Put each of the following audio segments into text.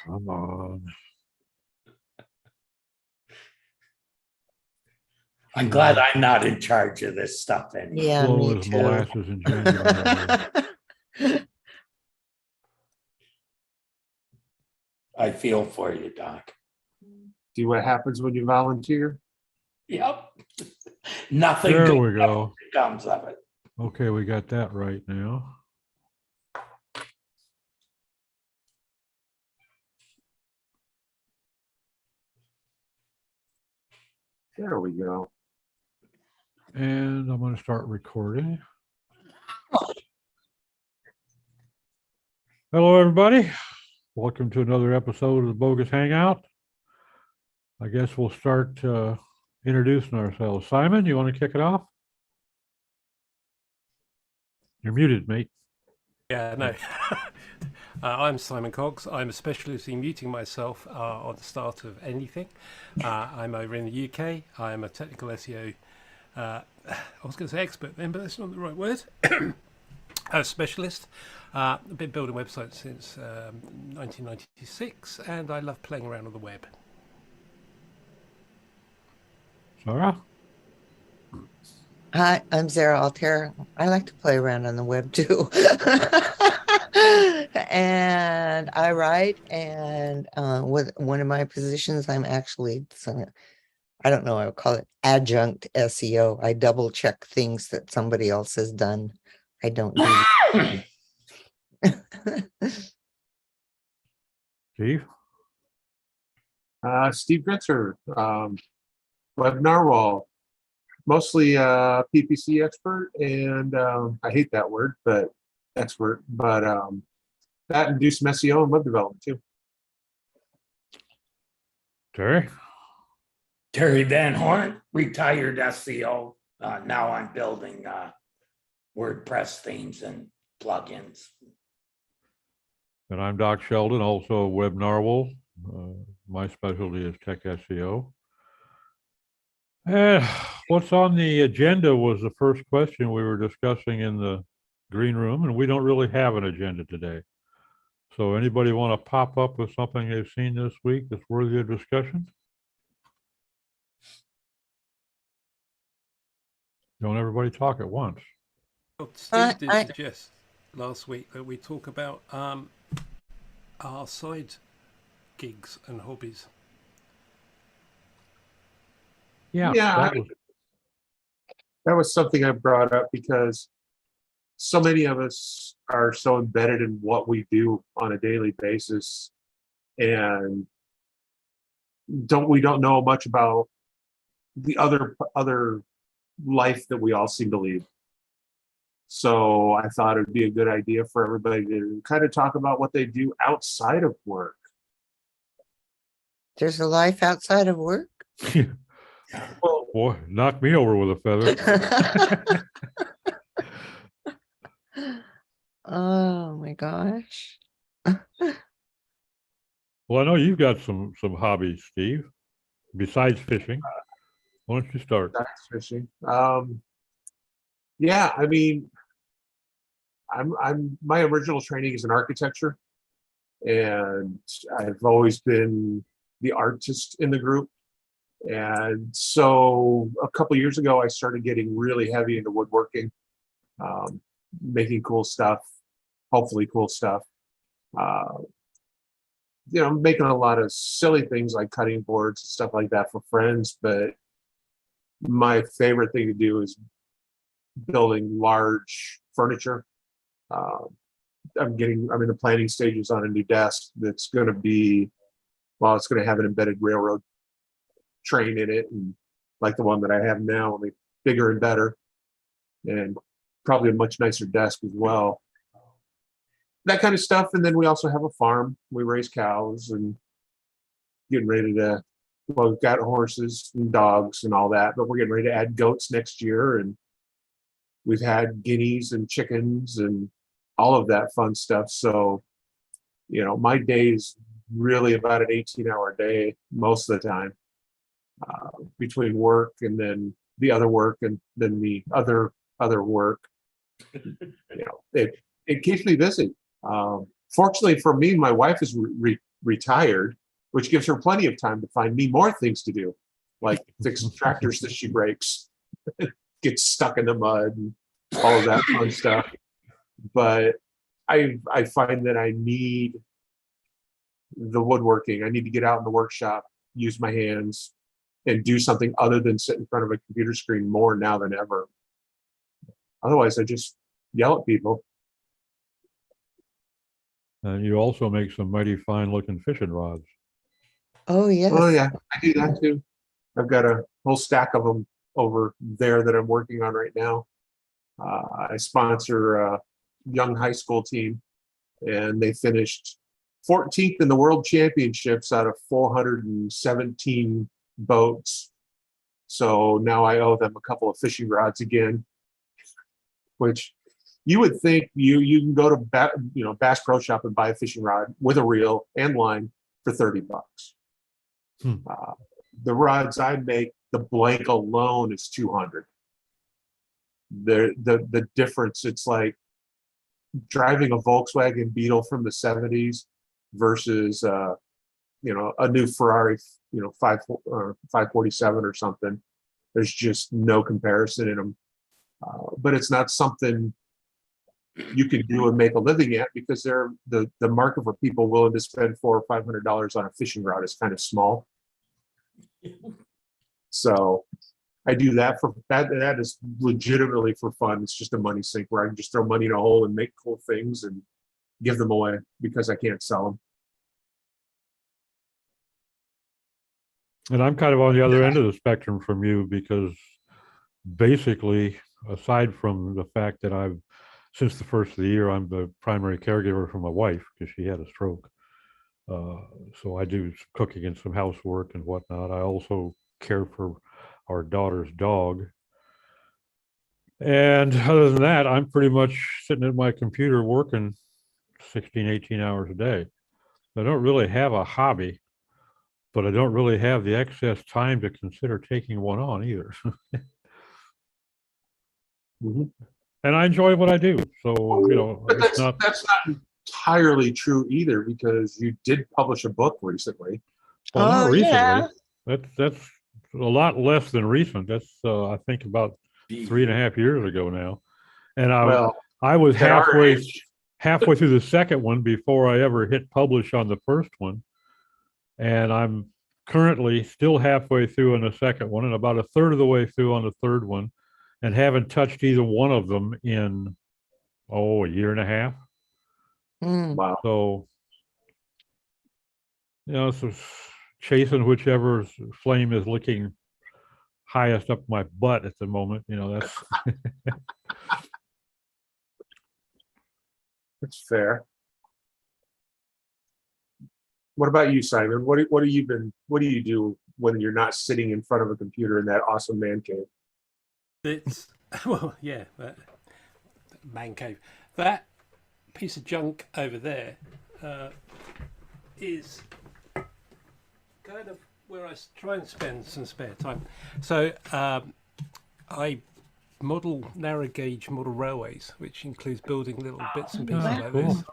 Come on. I'm glad I'm not in charge of this stuff anymore. Yeah, Slow me as too. molasses in January. I feel for you, Doc. See what happens when you volunteer? Yep. Nothing There good we go. comes of it. Okay, we got that right now. There we go. And I'm going to start recording. Hello, everybody. Welcome to another episode of the Bogus Hangout. I guess we'll start introducing ourselves. Simon, you want to kick it off? You're muted, mate. Yeah, no. I'm Simon Cox. I'm a specialist in muting myself on the start of anything. I'm over in the UK. I'm a technical SEO, I was going to say expert then, but that's not the right word. A specialist. I've been building websites since 1996, and I love playing around on the web. Sarah? Hi, I'm Zara Altair. I like to play around on the web too. And I write, and with one of my positions, I'm actually, I don't know, I would call it adjunct SEO. I double check things that somebody else has done. I don't do. Steve? Steve Gritzer, web narwhal, mostly PPC expert, and I hate that word, but expert, but that and do some SEO and web development too. Terry? Terry Van Horn, retired SEO. Now I'm building WordPress themes and plugins. And I'm Doc Sheldon, also a web narwhal. My specialty is tech SEO. And what's on the agenda was the first question we were discussing in the green room, and we don't really have an agenda today. So anybody want to pop up with something they've seen this week that's worthy of discussion? Don't everybody talk at once. Well, Steve did suggest last week that we talk about our side gigs and hobbies. Yeah, That was something I brought up because so many of us are so embedded in what we do on a daily basis, and we don't know much about the other life that we all seem to lead. So I thought it would be a good idea for everybody to kind of talk about what they do outside of work. There's a life outside of work. Well, boy, knock me over with a feather. Oh my gosh. Well, I know you've got some hobbies, Steve, besides fishing. Why don't you start? that's fishing. Yeah, I mean, I'm my original training is in architecture, and I've always been the artist in the group. And so a couple years ago, I started getting really heavy into woodworking, making cool stuff, hopefully cool stuff. Making a lot of silly things like cutting boards and stuff like that for friends. But my favorite thing to do is building large furniture. I'm in the planning stages on a new desk that's going to be, it's going to have an embedded railroad train in it, and like the one that I have now, only bigger and better, and probably a much nicer desk as well. That kind of stuff. And then we also have a farm. We raise cows and getting ready to, we've got horses and dogs and all that, but we're getting ready to add goats next year. And we've had guineas and chickens and all of that fun stuff. So, my day is really about an 18-hour day most of the time, between work and then the other work and then the other work. It keeps me busy. Fortunately for me, my wife is retired, which gives her plenty of time to find me more things to do, like fix tractors that she breaks, get stuck in the mud, and all of that fun stuff. But I find that I need the woodworking. I need to get out in the workshop, use my hands, and do something other than sit in front of a computer screen more now than ever. Otherwise, I just yell at people. And you also make some mighty fine looking fishing rods. Oh, yes. Oh yeah, I do that too. I've got a whole stack of them over there that I'm working on right now. I sponsor a young high school team, and they finished 14th in the world championships out of 417 boats. So now I owe them a couple of fishing rods again, which you would think you can go to Bass Pro Shop and buy a fishing rod with a reel and line for $30. The rods I make, the blank alone is $200. The difference, it's like driving a Volkswagen Beetle from the 70s versus a new Ferrari 547 or something. There's just no comparison in them. But it's not something you can do and make a living at, because they're the market for people willing to spend $400 or $500 on a fishing rod is kind of small. So I do that for that. That is legitimately for fun. It's just a money sink where I can just throw money in a hole and make cool things and give them away because I can't sell them. And I'm kind of on the other end of the spectrum from you, because basically, aside from the fact that since the first of the year, I'm the primary caregiver for my wife because she had a stroke. So I do cooking and some housework and whatnot. I also care for our daughter's dog. And other than that, I'm pretty much sitting at my computer working 16, 18 hours a day. I don't really have a hobby, but I don't really have the excess time to consider taking one on either. And I enjoy what I do. So, But it's that's not entirely true either, because you did publish a book recently. well, not Oh, recently. yeah. That's a lot less than recent. That's I think about 3.5 years ago now. And I was at our age, halfway through the second one before I ever hit publish on the first one. And I'm currently still halfway through on the second one and about a third of the way through on the third one, and haven't touched either one of them in, a year and a half. wow. So, it's just chasing whichever flame is licking highest up my butt at the moment. That's That's fair. What about you, Simon? What do you do when you're not sitting in front of a computer in that awesome man cave? It's that man cave. That piece of junk over there is kind of where I try and spend some spare time. So I model narrow gauge model railways, which includes building little bits and pieces like this.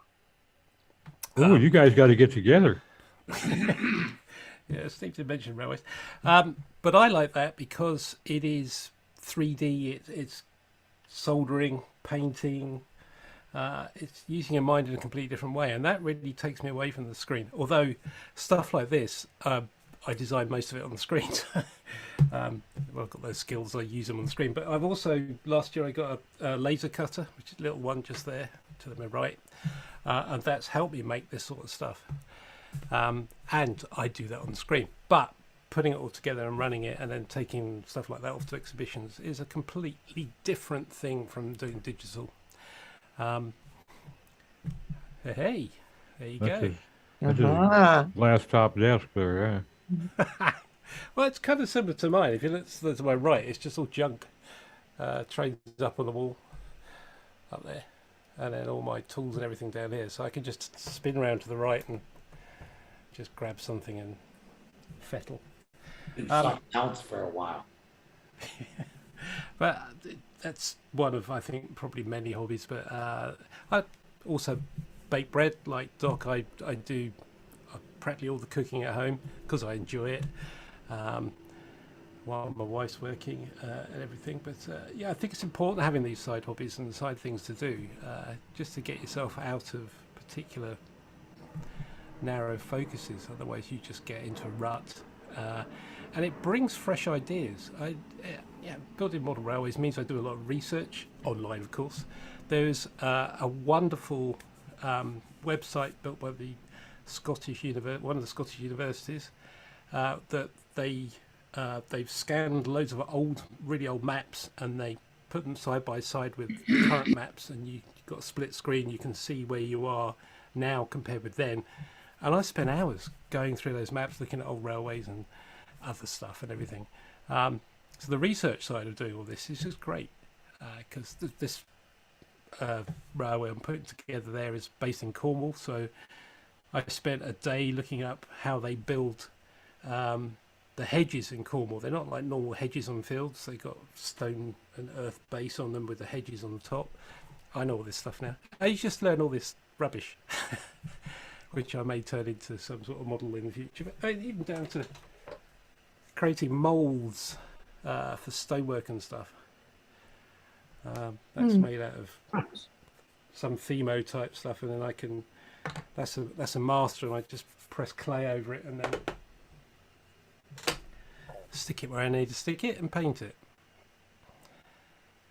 Oh, you guys got to get together. Yeah, Steve did mention railways, but I like that because it is 3D. It's soldering, painting. It's using your mind in a completely different way, and that really takes me away from the screen. Although stuff like this, I design most of it on the screen. I've got those skills. I use them on the screen. But I've also last year I got a laser cutter, which is a little one just there to my right, and that's helped me make this sort of stuff. And I do that on the screen. But putting it all together and running it and then taking stuff like that off to exhibitions is a completely different thing from doing digital. Hey, there you go. That's his last top desk there, yeah. Well, it's kind of similar to mine. If you look to my right, it's just all junk. Trays up on the wall up there, and then all my tools and everything down here. So I can just spin around to the right and just grab something and fettle. Been something else for a while. But that's one of, I think, probably many hobbies. But I also bake bread like Doc. I do practically all the cooking at home because I enjoy it. While my wife's working and everything. But yeah, I think it's important having these side hobbies and side things to do, just to get yourself out of particular narrow focuses. Otherwise, you just get into a rut. And it brings fresh ideas. Building model railways means I do a lot of research online, of course. There's a wonderful website built by the one of the Scottish universities that they've scanned loads of really old maps, and they put them side by side with current maps, and you've got a split screen. You can see where you are now compared with then. And I spent hours going through those maps, looking at old railways and other stuff and everything. So the research side of doing all this is just great, because this railway I'm putting together there is based in Cornwall. So I spent a day looking up how they build the hedges in Cornwall. They're not like normal hedges on fields. They got stone and earth base on them with the hedges on the top. I know all this stuff now. I just learn all this rubbish, which I may turn into some sort of model in the future. But even down to creating moulds for stonework and stuff. That's made out of some Themo type stuff, and then I can. That's a master, and I just press clay over it and then stick it where I need to stick it and paint it.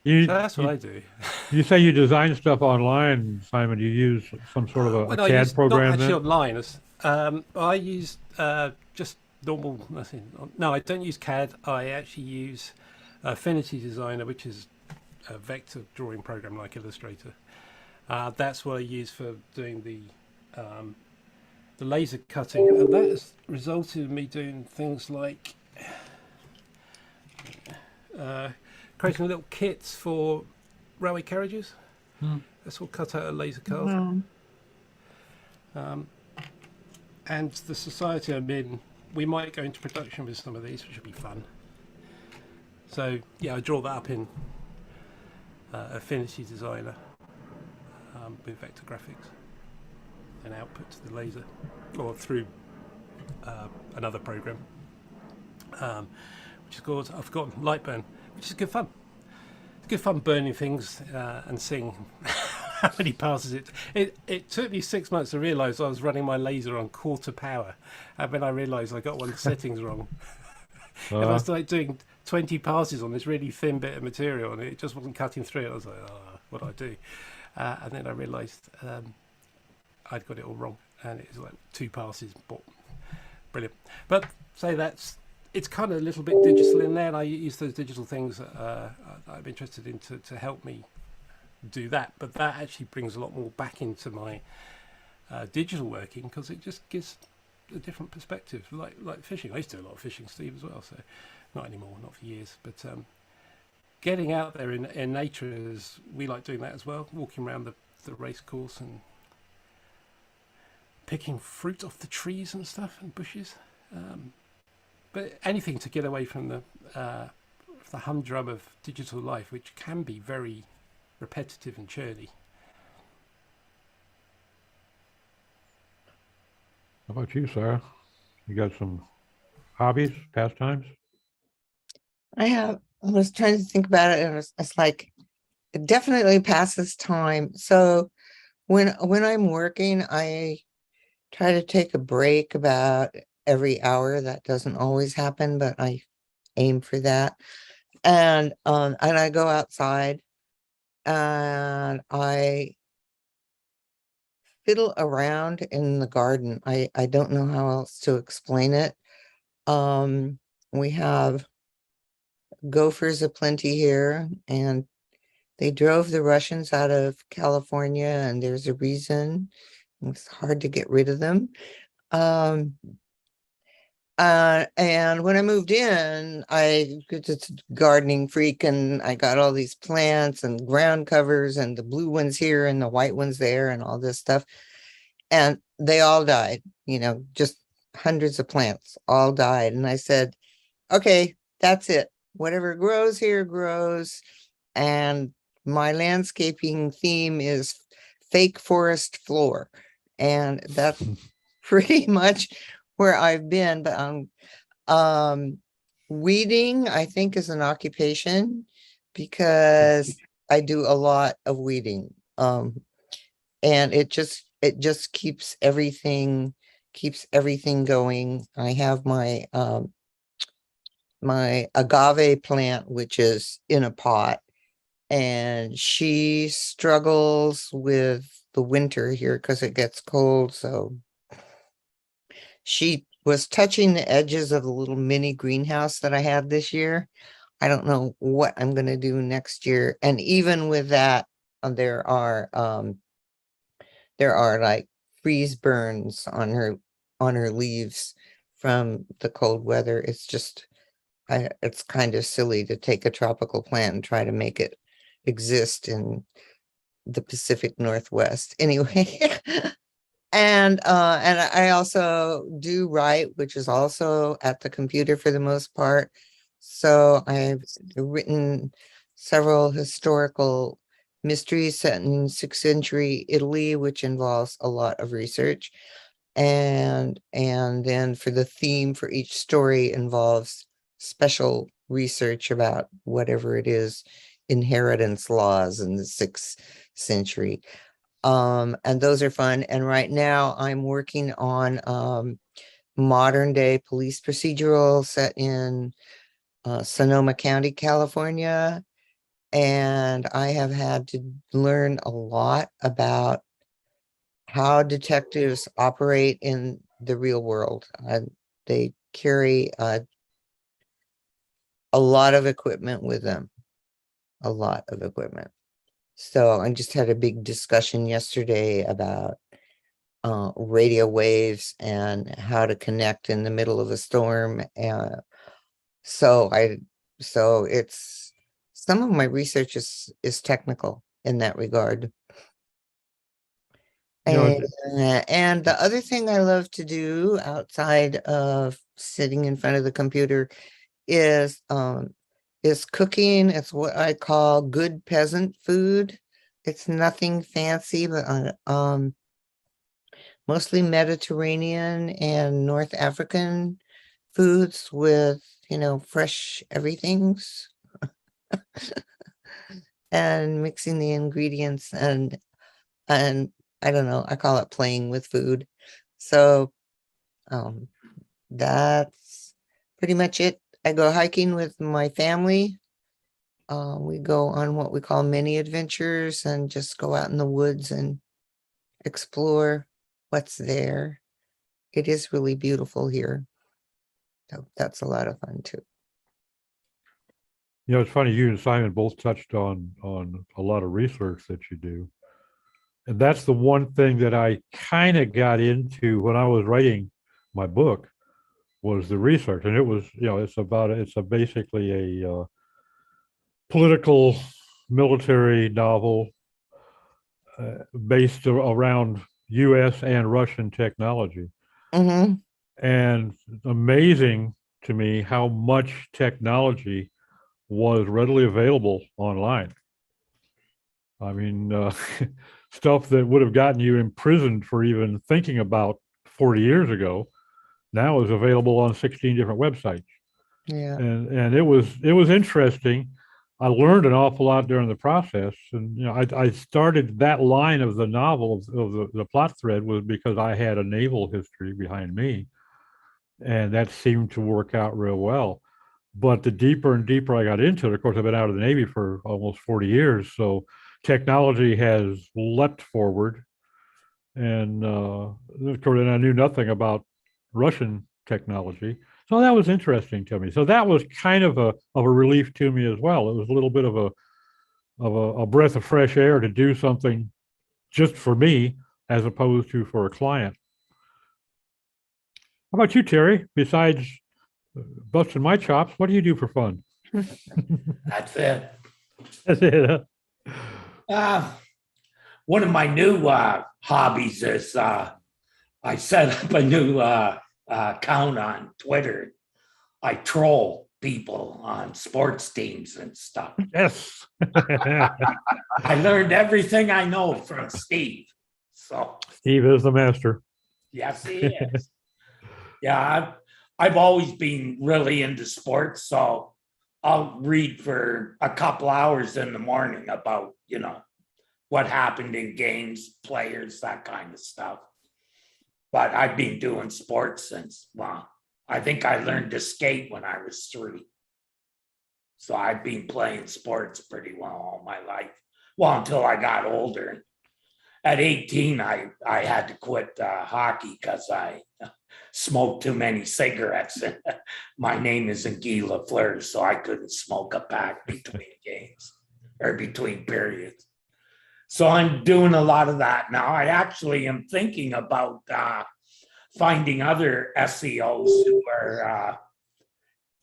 So that's what I do. You say you design stuff online, Simon. You use some sort of a CAD program? Not actually online. I use just normal. No, I don't use CAD. I actually use Affinity Designer, which is a vector drawing program like Illustrator. That's what I use for doing the laser cutting, and that has resulted in me doing things like creating little kits for railway carriages. That's all cut out of laser card. And the society I'm in, we might go into production with some of these, which would be fun. So yeah, I draw that up in Affinity Designer with vector graphics and output to the laser, or through another program, which is called, I've forgotten, Lightburn, which is good fun. It's good fun burning things and seeing how many passes it took me 6 months to realise I was running my laser on quarter power, and when I realised I got one of the settings wrong. And I was like doing 20 passes on this really thin bit of material, and it just wasn't cutting through it. I was like, oh, what do I do? And then I realised I'd got it all wrong, and it was like 2 passes. Brilliant. But say it's kind of a little bit digital in there, and I use those digital things that I'm interested in to help me do that. But that actually brings a lot more back into my digital working, because it just gives a different perspective, like fishing. I used to do a lot of fishing, Steve, as well, so not anymore, not for years, but getting out there in nature, is we like doing that as well, walking around the race course and picking fruit off the trees and stuff and bushes, but anything to get away from the humdrum of digital life, which can be very repetitive and churny. How about you, Sarah? You got some hobbies, pastimes? I was trying to think about it, and it's like, it definitely passes time. So when I'm working, I try to take a break about every hour. That doesn't always happen, but I aim for that. And I go outside and I fiddle around in the garden. I don't know how else to explain it. We have gophers aplenty here, and they drove the Russians out of California, and there's a reason. It's hard to get rid of them. And when I moved in, I just gardening freak, and I got all these plants and ground covers, and the blue ones here and the white ones there, and all this stuff. And they all died, just hundreds of plants all died. And I said, okay, that's it. Whatever grows here grows. And my landscaping theme is fake forest floor. And that's pretty much where I've been. But weeding, I think, is an occupation because I do a lot of weeding. And it just keeps everything going. I have my my agave plant, which is in a pot, and she struggles with the winter here because it gets cold. So she was touching the edges of the little mini greenhouse that I had this year. I don't know what I'm going to do next year. And even with that, there are like freeze burns on her leaves from the cold weather. It's just, it's kind of silly to take a tropical plant and try to make it exist in the Pacific Northwest. Anyway, and I also do write, which is also at the computer for the most part. So I've written several historical mysteries set in 6th century Italy, which involves a lot of research. And then for the theme for each story involves special research about whatever it is, inheritance laws in the 6th century. And those are fun. And right now I'm working on modern day police procedural set in Sonoma County, California. And I have had to learn a lot about how detectives operate in the real world. They carry a lot of equipment with them, a lot of equipment. So I just had a big discussion yesterday about radio waves and how to connect in the middle of a storm. So it's, some of my research is technical in that regard. You know, And the other thing I love to do outside of sitting in front of the computer is cooking. It's what I call good peasant food. It's nothing fancy, but mostly Mediterranean and North African foods with, fresh everythings and mixing the ingredients and I don't know, I call it playing with food. So that's pretty much it. I go hiking with my family. We go on what we call mini adventures and just go out in the woods and explore what's there. It is really beautiful here. So that's a lot of fun too. It's funny, you and Simon both touched on a lot of research that you do. And that's the one thing that I kind of got into when I was writing my book, was the research. And it was, it's basically a political military novel based around US and Russian technology. Mm-hmm. And amazing to me how much technology was readily available online. I mean, stuff that would have gotten you imprisoned for even thinking about 40 years ago now is available on 16 different websites. Yeah. And it was interesting. I learned an awful lot during the process. And, I started that line of the novel, of the plot thread, was because I had a naval history behind me. And that seemed to work out real well. But the deeper and deeper I got into it, of course, I've been out of the Navy for almost 40 years. So technology has leapt forward. And of course, I knew nothing about Russian technology. So that was interesting to me. So that was kind of a relief to me as well. It was a little bit of a breath of fresh air to do something just for me as opposed to for a client. How about you, Terry? Besides busting my chops, what do you do for fun? That's it. That's it. One of my new hobbies is I set up a new account on Twitter. I troll. people on sports teams and stuff. Yes. I learned everything I know from Steve. So Steve is the master. yes, he is. Yeah, I've always been really into sports, so I'll read for a couple hours in the morning about, what happened in games, players, that kind of stuff. But I've been doing sports since, well, I think I learned to skate when I was 3. So I've been playing sports pretty well all my life. Well, until I got older. At 18, I had to quit hockey because I smoked too many cigarettes. My name isn't Guy Lafleur, so I couldn't smoke a pack between games or between periods. So I'm doing a lot of that now. I actually am thinking about finding other SEOs who are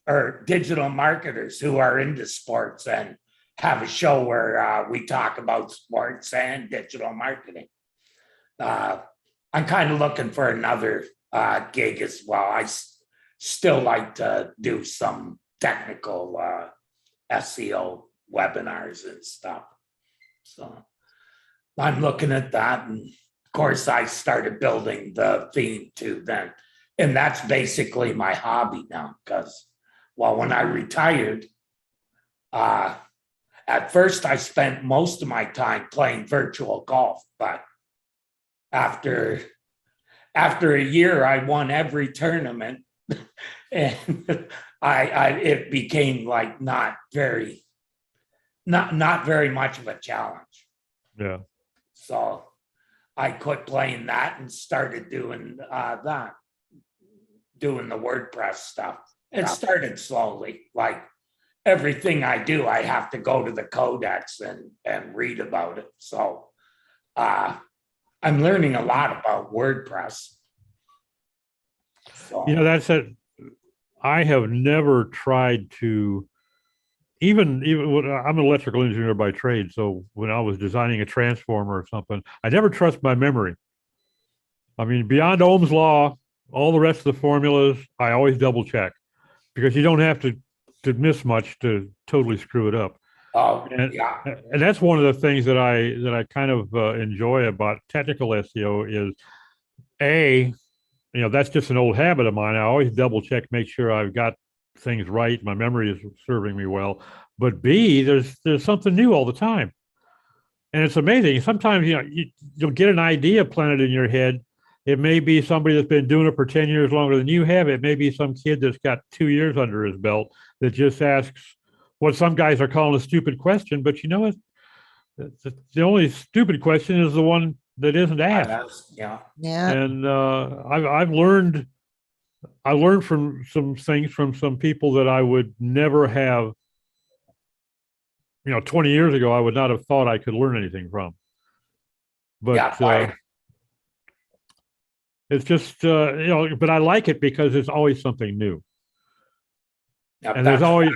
or digital marketers who are into sports and have a show where we talk about sports and digital marketing. I'm kind of looking for another gig as well. I still like to do some technical SEO webinars and stuff. So I'm looking at that. And of course, I started building the theme too then. And that's basically my hobby now because, well, when I retired, at first I spent most of my time playing virtual golf, but after a year, I won every tournament and it became like not very much of a challenge. Yeah. So I quit playing that and started doing doing the WordPress stuff. It started slowly. Like everything I do, I have to go to the codex and read about it. So I'm learning a lot about WordPress. So, That's it. I have never tried to, even when I'm an electrical engineer by trade. So when I was designing a transformer or something, I never trust my memory. I mean, beyond Ohm's law, all the rest of the formulas, I always double check because you don't have to miss much to totally screw it up. yeah. And that's one of the things that I kind of enjoy about technical SEO is that's just an old habit of mine. I always double check, make sure I've got things right. My memory is serving me well. But B, there's something new all the time. And it's amazing. Sometimes, you'll get an idea planted in your head. It may be somebody that's been doing it for 10 years longer than you have. It may be some kid that's got 2 years under his belt that just asks what some guys are calling a stupid question. But you know what? The only stupid question is the one that isn't asked. Yeah. Yeah. And I learned from some things from some people that I would never have, 20 years ago, I would not have thought I could learn anything from. But it's just, but I like it because it's always something new. And there's always,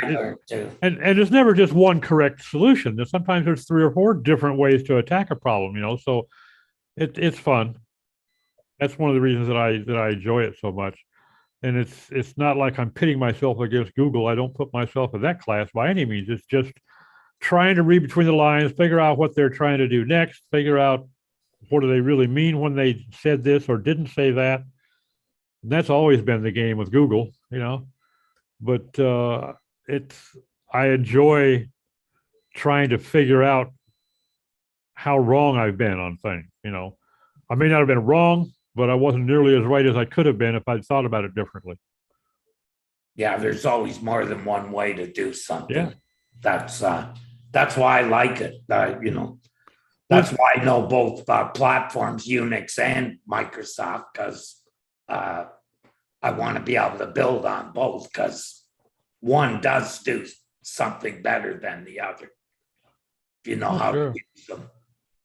and there's never just one correct solution. Sometimes there's 3 or 4 different ways to attack a problem, so it's fun. That's one of the reasons that I enjoy it so much. And it's not like I'm pitting myself against Google. I don't put myself in that class by any means. It's just trying to read between the lines, figure out what they're trying to do next, figure out what do they really mean when they said this or didn't say that. And that's always been the game with Google, But I enjoy trying to figure out how wrong I've been on things. I may not have been wrong, but I wasn't nearly as right as I could have been if I'd thought about it differently. Yeah, there's always more than one way to do something. Yeah. That's why I like it. That's why I know both platforms, Unix and Microsoft, because I want to be able to build on both because one does do something better than the other. If you know how to use them.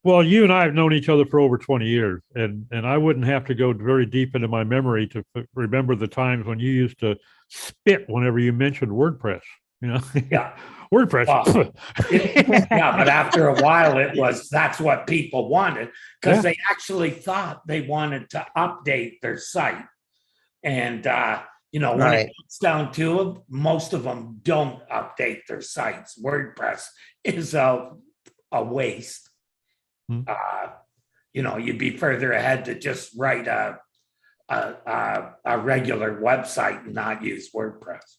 Well, you and I have known each other for over 20 years, and I wouldn't have to go very deep into my memory to remember the times when you used to spit whenever you mentioned WordPress. Yeah. WordPress. Well, yeah, but after a while, that's what people wanted because they actually thought they wanted to update their site. And You know, when Right. it comes down to it, most of them don't update their sites. WordPress is a waste. Hmm. You know, you'd be further ahead to just write a regular website and not use WordPress.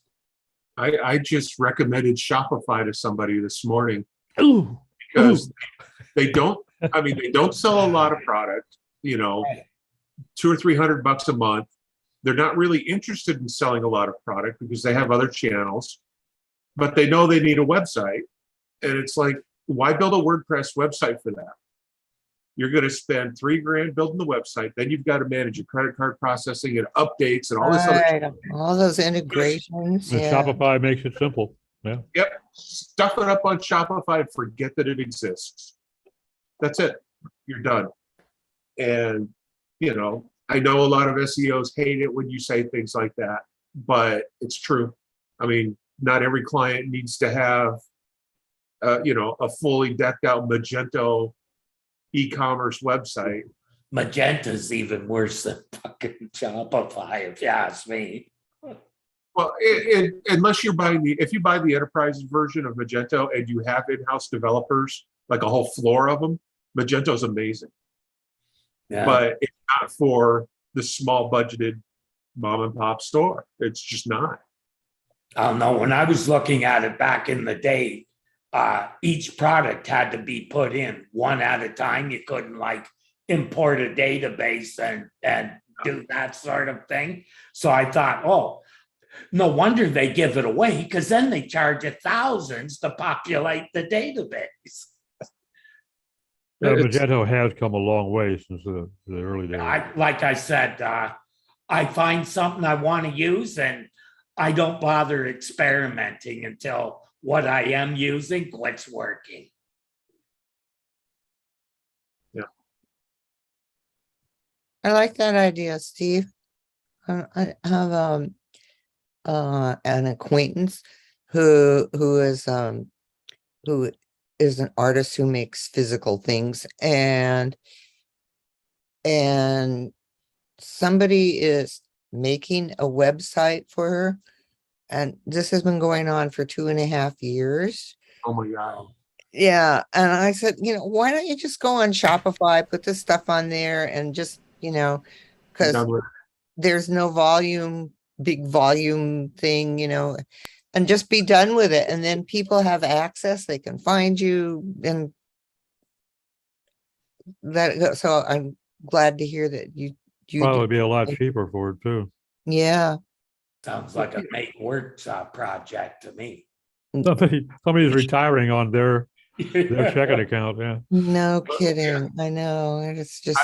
I just recommended Shopify to somebody this morning Ooh, because they don't, I mean, they don't sell a lot of product, you know, Right. $200 or $300 a month. They're not really interested in selling a lot of product because they have other channels, but they know they need a website. And it's like, why build a WordPress website for that? You're going to spend $3,000 building the website. Then you've got to manage your credit card processing and updates and all this other Right. All those integrations. and Yeah. Shopify makes it simple. Yeah. Yep. Stuff it up on Shopify and forget that it exists. That's it. You're done. And, you know, I know a lot of SEOs hate it when you say things like that, but it's true. I mean, not every client needs to have, you know, a fully decked out Magento e-commerce website. Magenta's even worse than fucking Shopify, if you ask me. Well, unless you're buying if you buy the enterprise version of Magento and you have in-house developers, like a whole floor of them, Magento's amazing. Yeah. But it's not for the small budgeted mom and pop store. It's just not. I don't know. When I was looking at it back in the day, each product had to be put in one at a time. You couldn't like import a database and do that sort of thing. So I thought, oh, no wonder they give it away, because then they charge you thousands to populate the database. Yeah, It's- Magento has come a long way since the early days. Like I said, I find something I want to use and I don't bother experimenting until what I am using quits working. I like that idea, Steve. I have an acquaintance who is an artist who makes physical things, and somebody is making a website for her, and this has been going on for 2.5 years. Oh my God. Yeah, and I said, why don't you just go on Shopify, put this stuff on there, and just, because Done with it. there's no big volume thing, and just be done with it. And then people have access, they can find you, and so I'm glad to hear that you Probably be a lot cheaper for it too. yeah. Sounds like a make workshop project to me. Somebody's retiring on their checking account. Yeah. No kidding. I know. It's just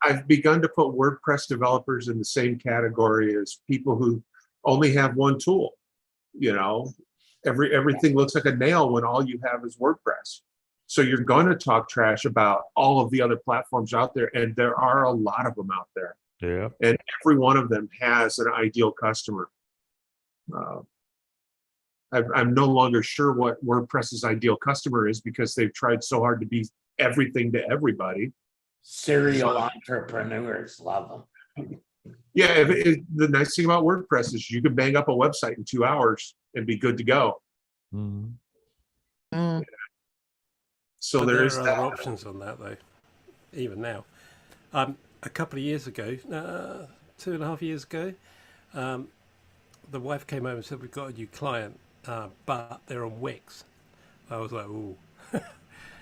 I've begun to put WordPress developers in the same category as people who only have one tool. Everything looks like a nail when all you have is WordPress. So you're going to talk trash about all of the other platforms out there, and there are a lot of them out there. Yeah. And every one of them has an ideal customer. I'm no longer sure what WordPress's ideal customer is, because they've tried so hard to be everything to everybody. Serial entrepreneurs love them. Yeah, the nice thing about WordPress is you can bang up a website in 2 hours and be good to go. Mhm. So But there is are that. other options on that, though, even now. A couple of years ago, 2.5 years ago, the wife came over and said, we've got a new client, but they're on Wix. I was like, ooh.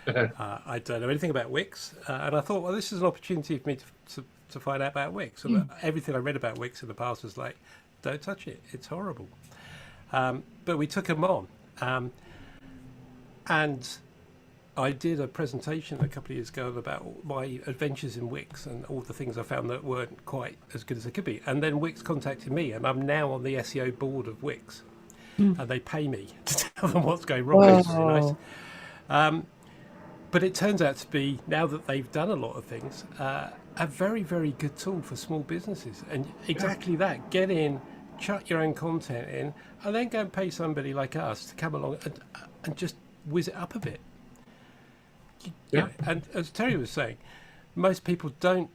I don't know anything about Wix. And I thought, well, this is an opportunity for me to find out about Wix. And everything I read about Wix in the past was like, don't touch it. It's horrible. But we took them on. And I did a presentation a couple of years ago about my adventures in Wix and all the things I found that weren't quite as good as they could be. And then Wix contacted me, and I'm now on the SEO board of Wix. And they pay me to tell them what's going wrong. Which is really nice. But it turns out to be, now that they've done a lot of things, a very, very good tool for small businesses. And exactly that, get in, chuck your own content in, and then go and pay somebody like us to come along and just whiz it up a bit. Yeah. And as Terry was saying, most people don't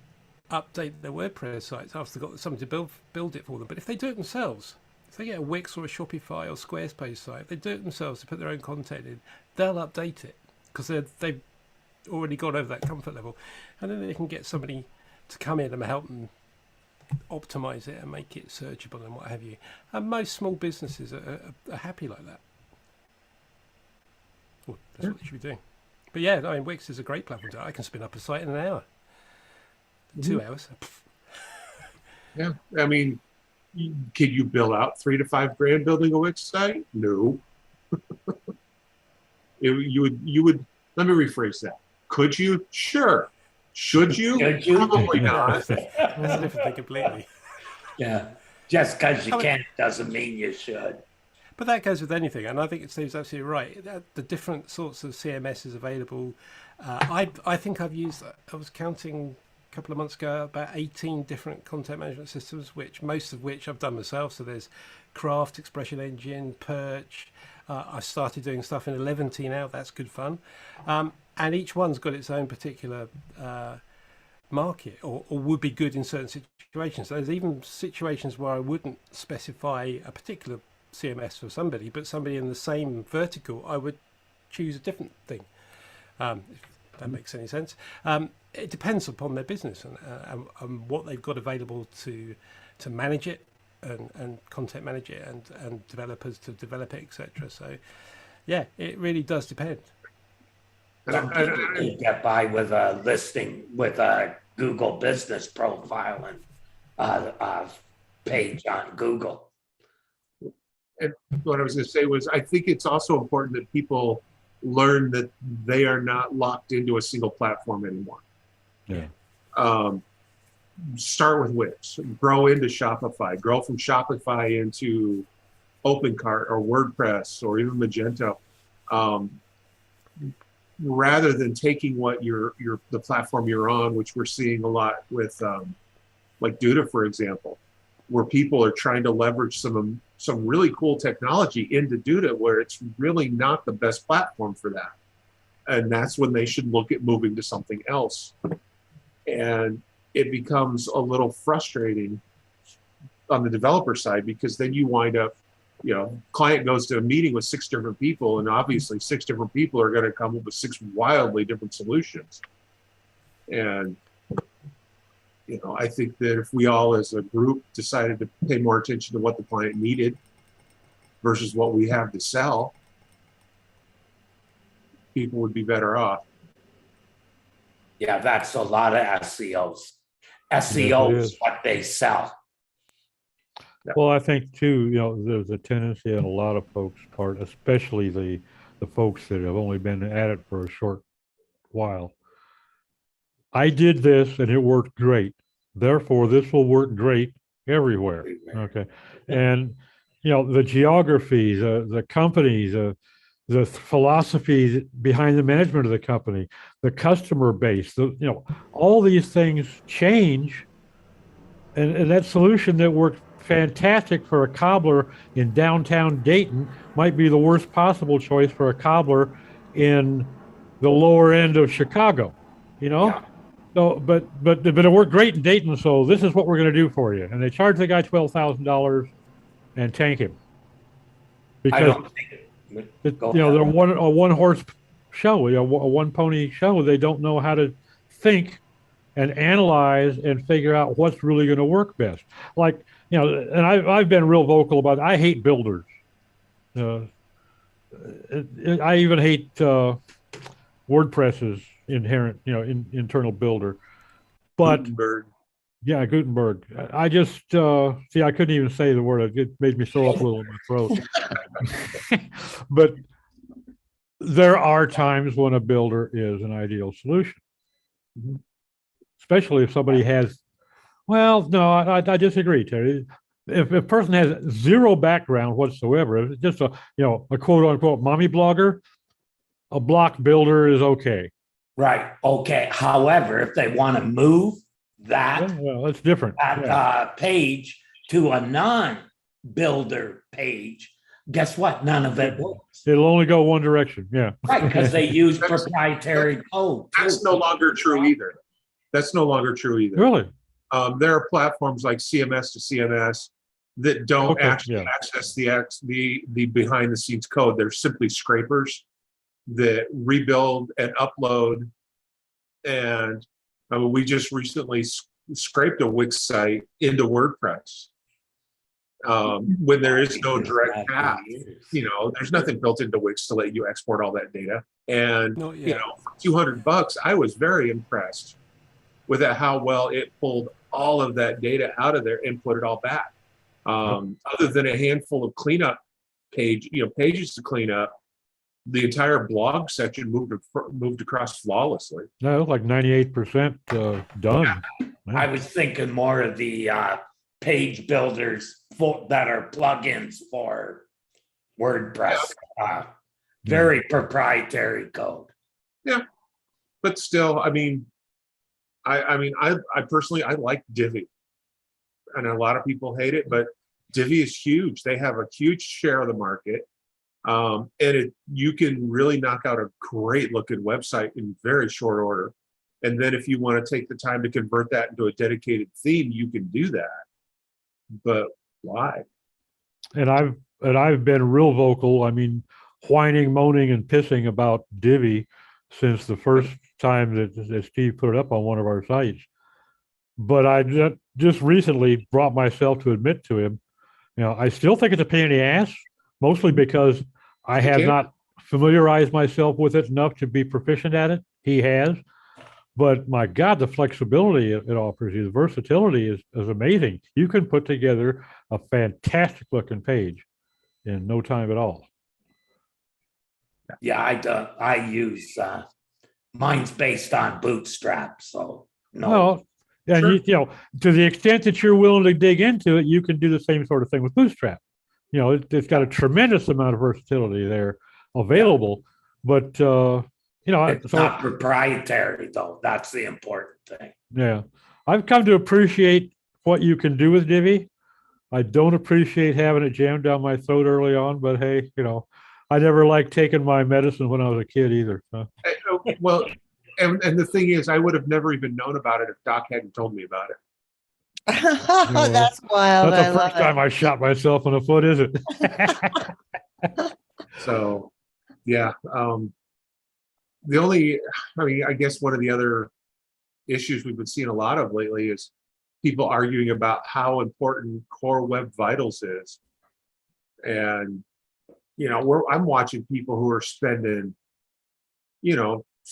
update their WordPress sites after they've got somebody to build it for them. But if they do it themselves, if they get a Wix or a Shopify or Squarespace site, if they do it themselves to put their own content in, they'll update it because they've already got over that comfort level, and then they can get somebody to come in and help them optimize it and make it searchable and what have you. And most small businesses are happy like that. Well, that's what they should be doing. But yeah, I mean, Wix is a great platform. I can spin up a site in an hour, 2 hours. Yeah, I mean, can you bill out $3,000 to $5,000 building a Wix site? No. You would. Let me rephrase that. Could you? Sure. Should you? Should you? Probably not. That's a different thing completely. Yeah. Just because you can doesn't mean you should. But that goes with anything, and I think Steve's absolutely right. The different sorts of CMS is available. I think I've used. I was counting a couple of months ago about 18 different content management systems, most of which I've done myself. So there's Craft, Expression Engine, Perch. I started doing stuff in 11T now. That's good fun. And each one's got its own particular market or would be good in certain situations. So there's even situations where I wouldn't specify a particular CMS for somebody, but somebody in the same vertical, I would choose a different thing, if that makes any sense. It depends upon their business and what they've got available to manage it and content manage it and developers to develop it, etc. So yeah, it really does depend. Some people can get by with a listing with a Google business profile and a page on Google. And what I was going to say was, I think it's also important that people learn that they are not locked into a single platform anymore. Yeah. Start with Wix, grow into Shopify, grow from Shopify into OpenCart or WordPress or even Magento. Rather than taking what the platform you're on, which we're seeing a lot with like Duda, for example, where people are trying to leverage some really cool technology into Duda, where it's really not the best platform for that. And that's when they should look at moving to something else. And it becomes a little frustrating on the developer side, because then you wind up, client goes to a meeting with 6 different people, and obviously 6 different people are going to come up with 6 wildly different solutions. And, I think that if we all as a group decided to pay more attention to what the client needed versus what we have to sell, people would be better off. Yeah, that's a lot of SEOs. SEO is what they sell. Well, I think too, there's a tendency on a lot of folks' part, especially the folks that have only been at it for a short while. I did this and it worked great. Therefore, this will work great everywhere. Okay. And, the geography, the companies, the philosophies behind the management of the company, the customer base, all these things change. And that solution that worked fantastic for a cobbler in downtown Dayton might be the worst possible choice for a cobbler in the lower end of Chicago, Yeah. So, but it worked great in Dayton, so this is what we're going to do for you. And they charge the guy $12,000 and tank him I because don't think they're a one horse show, a one pony show. They don't know how to think and analyze and figure out what's really going to work best. Like, and I've been real vocal about it. I hate builders. I even hate WordPress's inherent, internal builder. But Gutenberg. Yeah, Gutenberg. I just I couldn't even say the word. It made me throw up a little in my throat. But there are times when a builder is an ideal solution, especially if somebody has. Well, no, I disagree, Terry. If a person has zero background whatsoever, if it's just a quote unquote mommy blogger, a block builder is okay. Right. Okay. However, if they want to move that that's different. Page to a non-builder page, guess what? None of it works. It'll only go one direction. Yeah. Right, because they use proprietary code. That's no longer true either. That's no longer true either. Really? There are platforms like CMS to CMS that don't Okay, actually yeah. access the behind the scenes code. They're simply scrapers that rebuild and upload. And we just recently scraped a Wix site into WordPress. When there is no direct path, there's nothing built into Wix to let you export all that data. And Not yet. for $200, I was very impressed with how well it pulled all of that data out of there and put it all back. Other than a handful of cleanup pages to clean up, the entire blog section moved across flawlessly. No, like 98% done. I was thinking more of the page builders that are plugins for WordPress. Very proprietary code. Yeah, but still, I personally, I like Divi, and a lot of people hate it, but Divi is huge. They have a huge share of the market, and you can really knock out a great looking website in very short order. And then if you want to take the time to convert that into a dedicated theme, you can do that. But why? And I've been real vocal. I mean, whining, moaning, and pissing about Divi since the first time that Steve put it up on one of our sites. But I just recently brought myself to admit to him, I still think it's a pain in the ass, mostly because I have not familiarized myself with it enough to be proficient at it. He has. But my God, the flexibility it offers you, the versatility is amazing. You can put together a fantastic looking page in no time at all. Yeah, I use mine's based on Bootstrap, so no. Well, and to the extent that you're willing to dig into it, you can do the same sort of thing with Bootstrap. It's got a tremendous amount of versatility there available, but it's not proprietary though. That's the important thing. Yeah, I've come to appreciate what you can do with Divi. I don't appreciate having it jammed down my throat early on, but hey, I never liked taking my medicine when I was a kid either. So. Well, and the thing is, I would have never even known about it if Doc hadn't told me about it. That's wild. Not the first time I shot myself in the foot, is it? So, yeah. I guess one of the other issues we've been seeing a lot of lately is people arguing about how important Core Web Vitals is. And, I'm watching people who are spending,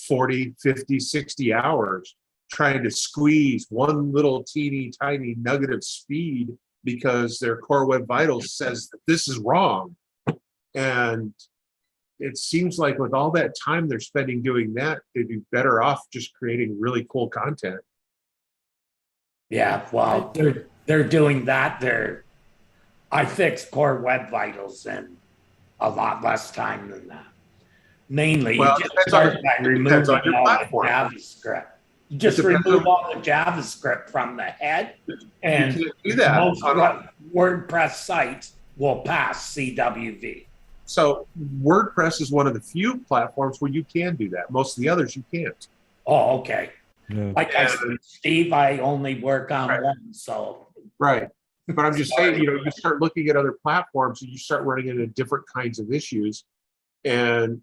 40, 50, 60 hours trying to squeeze one little teeny tiny nugget of speed because their Core Web Vitals says that this is wrong. And it seems like with all that time they're spending doing that, they'd be better off just creating really cool content. Yeah, well, they're doing that. I fixed Core Web Vitals in a lot less time than that. Mainly, Well, you just depends start on- by removing depends on all your the platform. JavaScript. You just depends remove on- all the JavaScript from the head, and You can't do that. most WordPress sites will pass CWV. So WordPress is one of the few platforms where you can do that. Most of the others you can't. Oh, okay. Yeah. Like I said, Steve, I only work on Right. one, so Right. But I'm just saying, you start looking at other platforms and you start running into different kinds of issues. And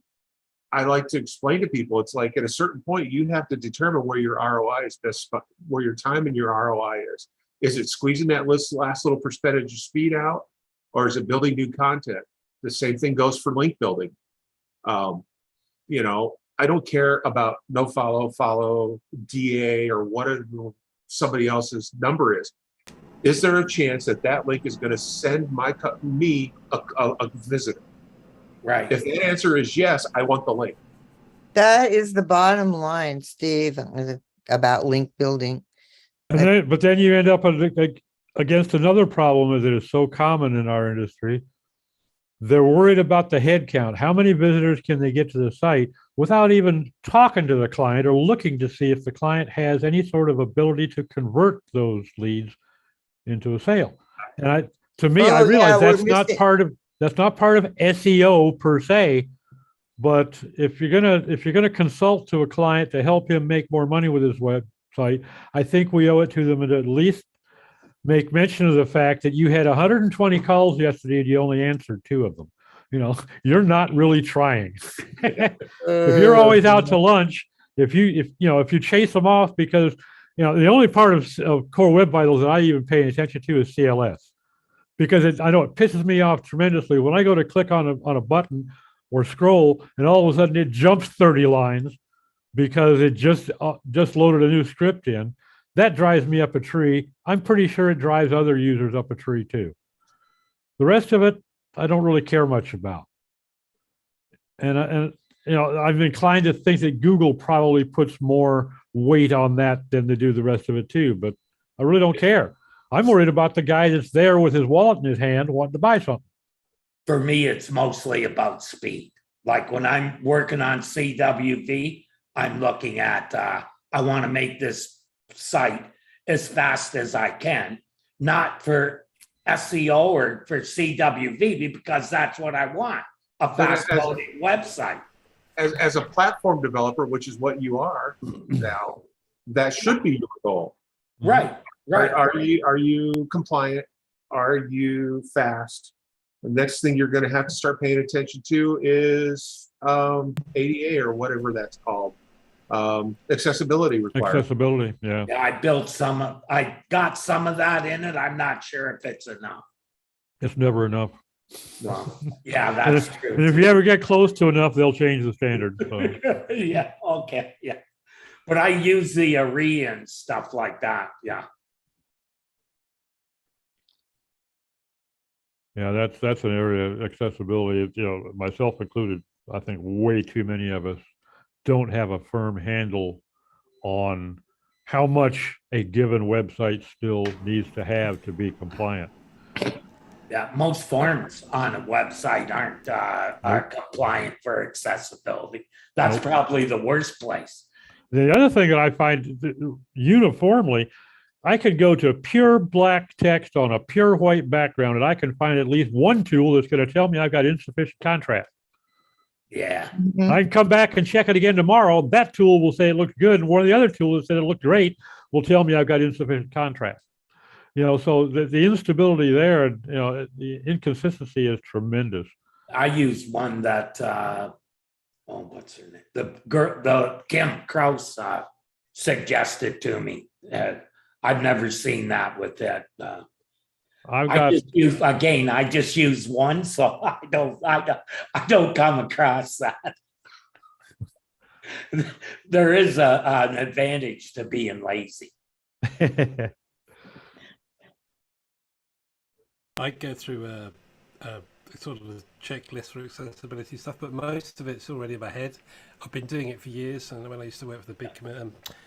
I like to explain to people, it's like at a certain point, you have to determine where your ROI is best, where your time and your ROI is. Is it squeezing that last little percentage of speed out, or is it building new content? The same thing goes for link building. I don't care about no follow, DA, or whatever somebody else's number is. Is there a chance that link is going to send me a visitor? right. If the answer is yes, I want the link. That is the bottom line, Steve, about link building. But then you end up against another problem that is so common in our industry. They're worried about the head count. How many visitors can they get to the site without even talking to the client or looking to see if the client has any sort of ability to convert those leads into a sale? And I realize that's not part of SEO per se. But if you're gonna consult to a client to help him make more money with his So I think we owe it to them to at least make mention of the fact that you had 120 calls yesterday and you only answered 2 of them. You're not really trying. If you're always out to lunch, if you chase them off because the only part of Core Web Vitals that I even pay attention to is CLS, because I know it pisses me off tremendously when I go to click on a button or scroll and all of a sudden it jumps 30 lines because it just loaded a new script in. That drives me up a tree. I'm pretty sure it drives other users up a tree too. The rest of it, I don't really care much about. And I'm inclined to think that Google probably puts more weight on that than they do the rest of it too, but I really don't care. I'm worried about the guy that's there with his wallet in his hand wanting to buy something. For me, it's mostly about speed. Like when I'm working on CWV, I'm looking at, I want to make this site as fast as I can, not for SEO or for CWV, because that's what I want, a fast loading website. As a platform developer, which is what you are now, that should be your goal. Right. Are you compliant? Are you fast? The next thing you're going to have to start paying attention to is ADA or whatever that's called. Accessibility requirements. Accessibility, yeah. I got some of that in it. I'm not sure if it's enough. It's never enough. Well, yeah, that's true. And if you ever get close to enough, they'll change the standard. So. Yeah, okay, yeah. But I use the ARIA and stuff like that, yeah. Yeah, that's an area of accessibility, myself included. I think way too many of us don't have a firm handle on how much a given website still needs to have to be compliant. Yeah, most forms on a website aren't compliant for accessibility. That's probably the worst place. The other thing that I find uniformly, I could go to pure black text on a pure white background, and I can find at least one tool that's going to tell me I've got insufficient contrast. Yeah. I can come back and check it again tomorrow. That tool will say it looks good, and one of the other tools that said it looked great will tell me I've got insufficient contrast. So the instability there, the inconsistency is tremendous. I use one that what's her name? The Kim Krause suggested to me. I've never seen that with it. I just use one, so I don't come across that. There is an advantage to being lazy. I go through a sort of a checklist for accessibility stuff, but most of it's already in my head. I've been doing it for years, and when I used to work for the big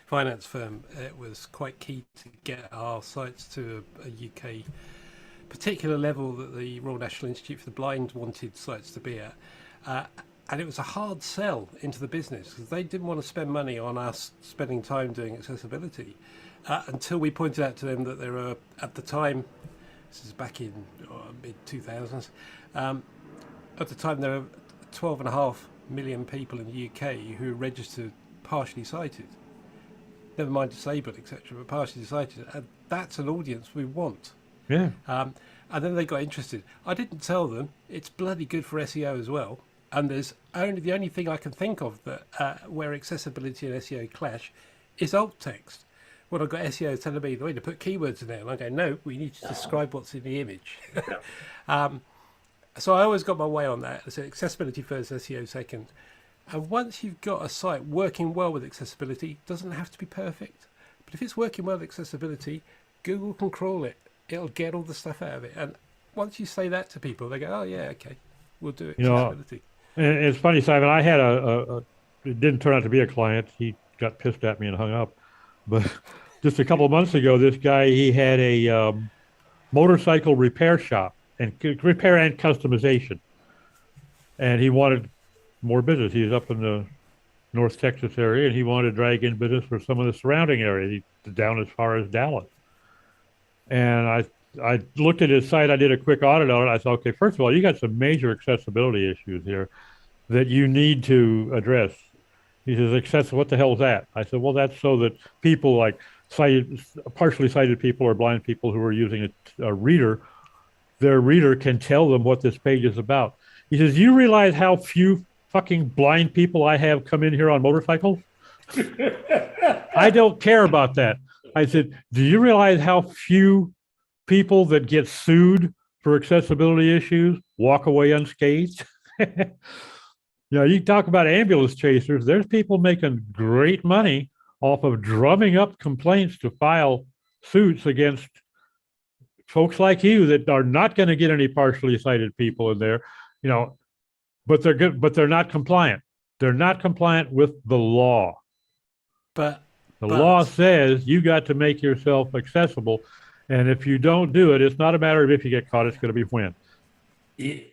finance firm, it was quite key to get our sites to a UK particular level that the Royal National Institute for the Blind wanted sites to be at. And it was a hard sell into the business because they didn't want to spend money on us spending time doing accessibility until we pointed out to them that there are, at the time, this is back in mid-2000s, at the time there were 12.5 million people in the UK who were registered partially sighted. Never mind disabled, etc., but partially sighted. And that's an audience we want. Yeah. And then they got interested. I didn't tell them it's bloody good for SEO as well. And there's the only thing I can think of that where accessibility and SEO clash is alt text. When I've got SEO telling me the way to put keywords in there, and I go, no, we need to describe what's in the image. So I always got my way on that. So accessibility first, SEO second. And once you've got a site working well with accessibility, it doesn't have to be perfect. But if it's working well with accessibility, Google can crawl it. It'll get all the stuff out of it. And once you say that to people, they go, oh, yeah, okay, we'll do accessibility. And it's funny, Simon, I had it didn't turn out to be a client. He got pissed at me and hung up. But just a couple of months ago, this guy, he had a motorcycle repair shop and repair and customization. And he wanted more business. He was up in the North Texas area, and he wanted to drag in business for some of the surrounding areas, down as far as Dallas. And I looked at his site. I did a quick audit on it. I thought, okay, first of all, you got some major accessibility issues here that you need to address. He says, accessible, what the hell is that? I said, well, that's so that people like partially sighted people or blind people who are using a reader, their reader can tell them what this page is about. He says, you realize how few fucking blind people I have come in here on motorcycles? I don't care about that. I said, do you realize how few people that get sued for accessibility issues walk away unscathed? You talk about ambulance chasers. There's people making great money off of drumming up complaints to file suits against folks like you that are not going to get any partially sighted people in there, but they're good, but they're not compliant. They're not compliant with the law. But The law says you got to make yourself accessible. And if you don't do it, it's not a matter of if you get caught, it's going to be when.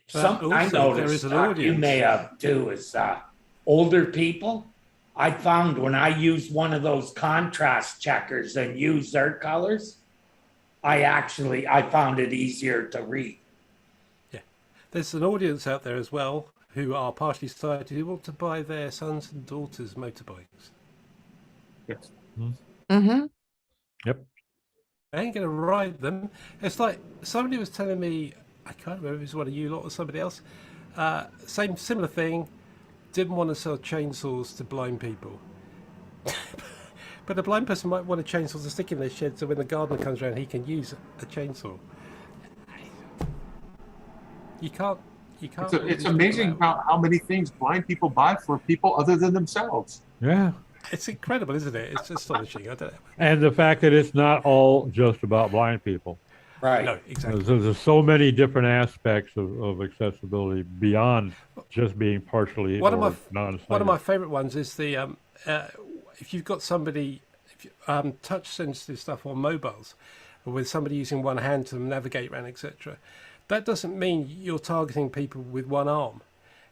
Something I also, there noticed, is an you may have too, is older people. I found when I used one of those contrast checkers and used their colors, I found it easier to read. Yeah, there's an audience out there as well who are partially sighted who want to buy their sons and daughters motorbikes. Yes. Mm-hmm. Yep. I ain't going to ride them. It's like somebody was telling me, I can't remember if it was one of you lot or somebody else, similar thing, didn't want to sell chainsaws to blind people. But a blind person might want a chainsaw to stick in their shed so when the gardener comes around he can use a chainsaw. You can't. It's amazing how many things blind people buy for people other than themselves. Yeah. It's incredible, isn't it? It's astonishing. I don't know. And the fact that it's not all just about blind people. Right. No, exactly. There's so many different aspects of accessibility beyond just being partially One or of non-sighted. my favourite ones is the if you've got somebody touch sensitive stuff on mobiles, or with somebody using one hand to navigate around, etc. That doesn't mean you're targeting people with one arm.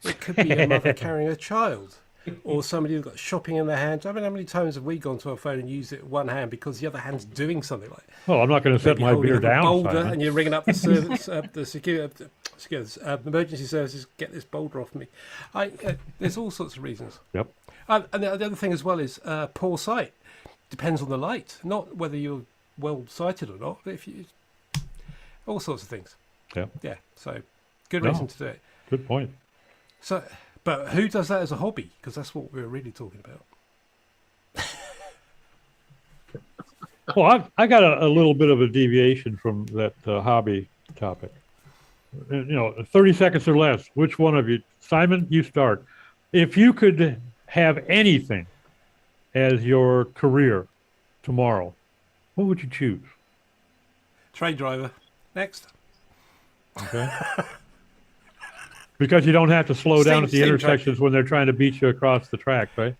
It could be a mother carrying a child, or somebody who's got shopping in their hand. I mean, how many times have we gone to our phone and used it with one hand because the other hand's doing something like? Well, I'm not going to set Maybe my holding beer up a down, boulder, Simon. and you're ringing up the service, the emergency services. Get this boulder off me. There's all sorts of reasons. Yep. And the other thing as well is poor sight. Depends on the light, not whether you're well sighted or not. But if you, all sorts of things. Yeah. Yeah. So good No. reason to do it. Good point. So, but who does that as a hobby? Because that's what we're really talking about. Well, I got a little bit of a deviation from that hobby topic. 30 seconds or less. Which one of you? Simon, you start. If you could have anything as your career tomorrow, what would you choose? Train driver. Next. Okay. Because you don't have to slow down at the Steam intersections when they're trying to beat you across the track, right?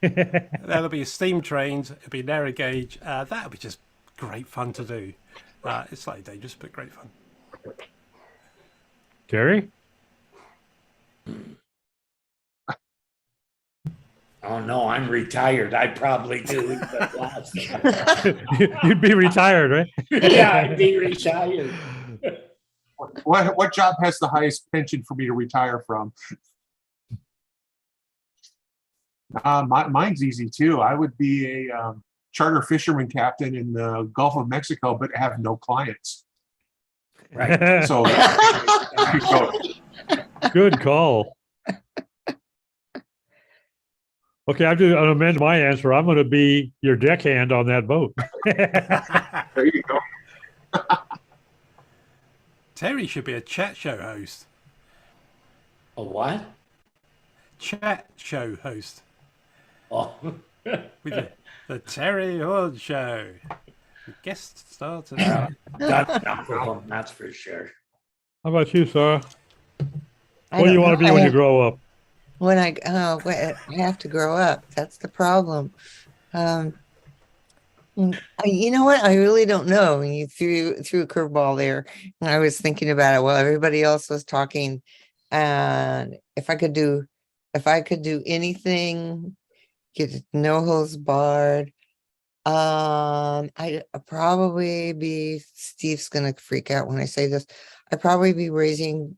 That'll be steam trains. It'll be narrow gauge. That'll be just great fun to do. It's slightly dangerous, but great fun. Terry? Oh no, I'm retired. I probably do. the last- You'd be retired, right? Yeah, I'd be retired. What job has the highest pension for me to retire from? Mine's easy too. I would be a charter fisherman captain in the Gulf of Mexico, but have no clients. Right. So Good call. Okay, I'm going to amend my answer. I'm going to be your deckhand on that boat. there you go. Terry should be a chat show host. A what? Chat show host. Oh, With the Terry Hood Show. The guest star today. that's enough of them, that's for sure. How about you, Sarah? I What do you don't want to know. be when you grow up? When I have to grow up, that's the problem. You know what? I really don't know. You threw a curveball there, and I was thinking about it while everybody else was talking. And if I could do anything, get no holds barred. I'd probably be. Steve's gonna freak out when I say this. I'd probably be raising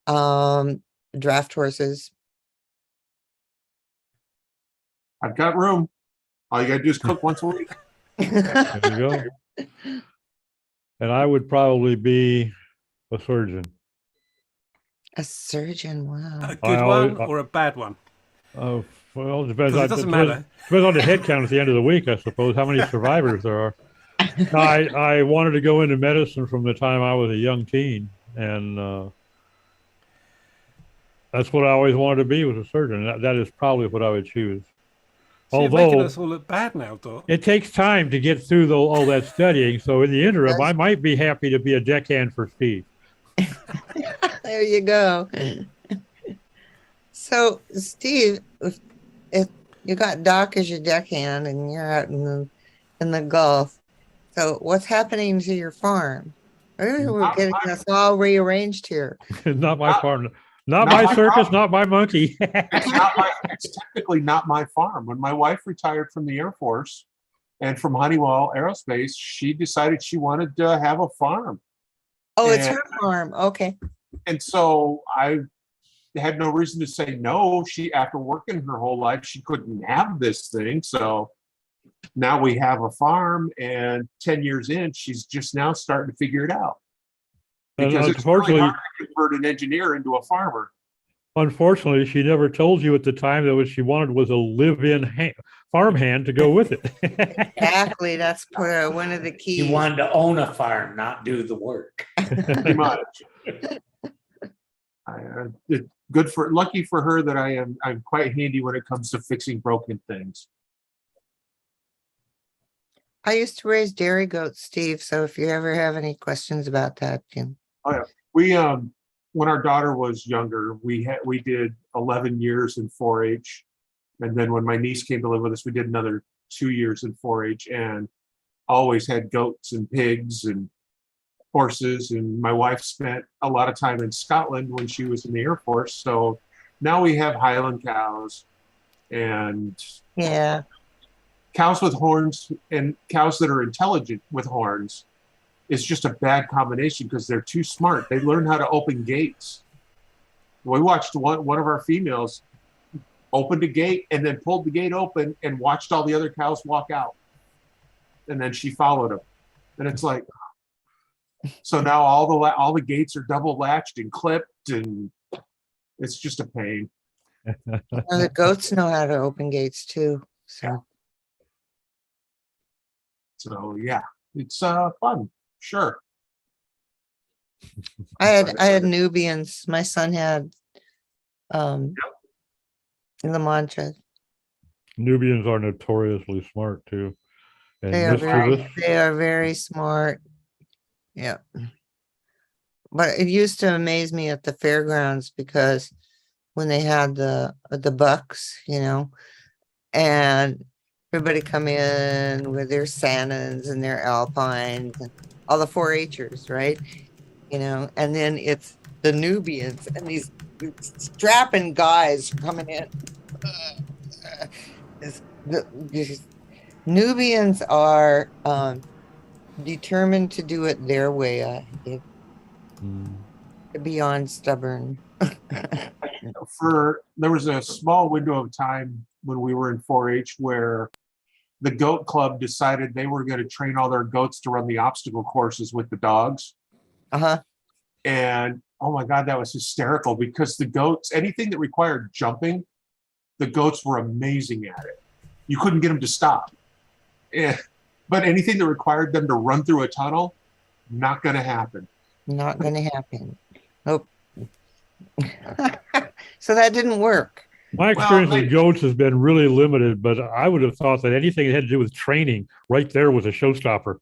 draft horses. I've got room. All you gotta do is cook once a week. There you go. And I would probably be a surgeon. A surgeon, wow. A good always- one or a bad one? Oh, well, it depends. Because it doesn't matter. Depends on the head count at the end of the week, I suppose, how many survivors there are. No, I wanted to go into medicine from the time I was a young teen, and that's what I always wanted to be, was a surgeon. That is probably what I would choose. So you're making Although us all look bad now, Doc. it takes time to get through all that studying, so in the interim, I might be happy to be a deckhand for Steve. There you go. So, Steve, if you got Doc as your deckhand and you're out in the Gulf, so what's happening to your farm? We're getting us all rearranged here. Not my farm. Not Not my my circus, farm. not my monkey. It's technically not my farm. When my wife retired from the Air Force and from Honeywell Aerospace, she decided she wanted to have a farm. Oh, it's And- her farm. Okay. And so I had no reason to say no. After working her whole life, she couldn't have this thing. So now we have a farm, and 10 years in, she's just now starting to figure it out. And Because it's really unfortunately, hard to convert an engineer into a farmer. unfortunately, she never told you at the time that what she wanted was a live-in farmhand to go with it. Exactly. That's one of the keys. He wanted to own a farm, not do the work. Pretty much. Lucky for her that I'm quite handy when it comes to fixing broken things. I used to raise dairy goats, Steve. So if you ever have any questions about that, We when our daughter was younger, we did 11 years in 4-H, and then when my niece came to live with us, we did another 2 years in 4-H, and always had goats and pigs and horses. And my wife spent a lot of time in Scotland when she was in the Air Force, so now we have Highland cows and yeah. cows with horns and cows that are intelligent with horns. It's just a bad combination because they're too smart. They learn how to open gates. We watched one of our females opened a gate and then pulled the gate open and watched all the other cows walk out. And then she followed them. And it's like, so now all the gates are double latched and clipped, and it's just a pain. Well, the goats know how to open gates too. So So yeah, it's fun. Sure. I had Nubians. My son had La Mancha. Nubians are notoriously smart too. And They mischievous. are very smart. Yeah. But it used to amaze me at the fairgrounds because when they had the bucks, and everybody come in with their Sannons and their Alpines, and all the 4-Hers, right? And then it's the Nubians and these strapping guys coming in. Nubians are determined to do it their way. Beyond stubborn. There was a small window of time when we were in 4-H where the goat club decided they were going to train all their goats to run the obstacle courses with the dogs. And oh my God, that was hysterical because the goats, anything that required jumping, the goats were amazing at it. You couldn't get them to stop. But anything that required them to run through a tunnel, not going to happen. Not going to happen. Nope. So that didn't work. My experience with goats has been really limited, but I would have thought that anything that had to do with training right there was a showstopper.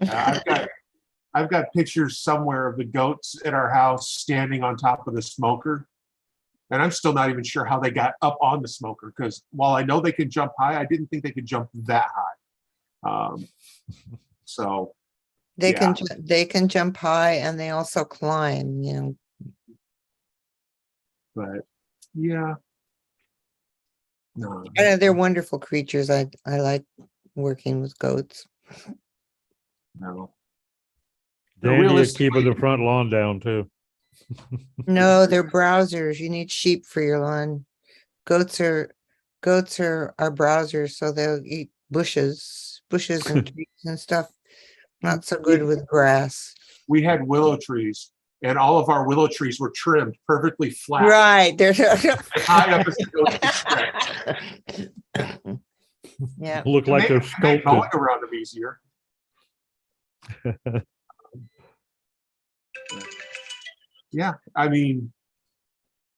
I've got pictures somewhere of the goats at our house standing on top of the smoker. And I'm still not even sure how they got up on the smoker because while I know they can jump high, I didn't think they could jump that high. So they can jump high and they also climb, But yeah. No. They're wonderful creatures. I like working with goats. No. Dandy at keeping the front lawn down too. No, they're browsers. You need sheep for your lawn. Goats are goats are browsers, so they'll eat bushes and trees and stuff. Not so good with grass. We had willow trees, and all of our willow trees were trimmed perfectly flat. Right. They're High up as the goats could stretch. yeah. Look like they're Made sculpted. mowing around them easier. Yeah, I mean,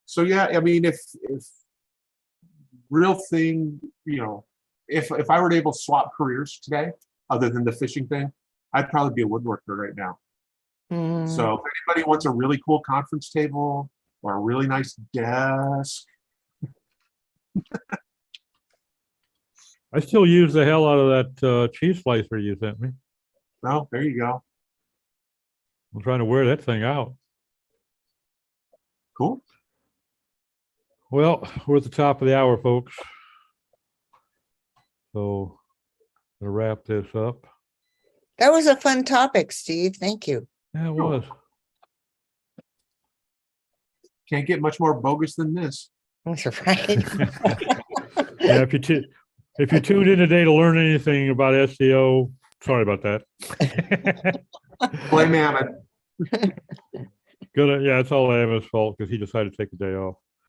so yeah, I mean, if real thing, if I were to able to swap careers today, other than the fishing thing, I'd probably be a woodworker right now. Mm, So if anybody wants a really cool conference table or a really nice desk, I still use the hell out of that cheese slicer you sent me. well, there you go. I'm trying to wear that thing out. Cool. Well, we're at the top of the hour, folks. So to wrap this up. that was a fun topic, Steve. Thank you. Yeah, it Sure. was. Can't get much more bogus than this. That's right. Yeah, if you tuned in today to learn anything about SEO, sorry about that. Blame Ammon. Good. Yeah, it's all Ammon's fault because he decided to take a day off.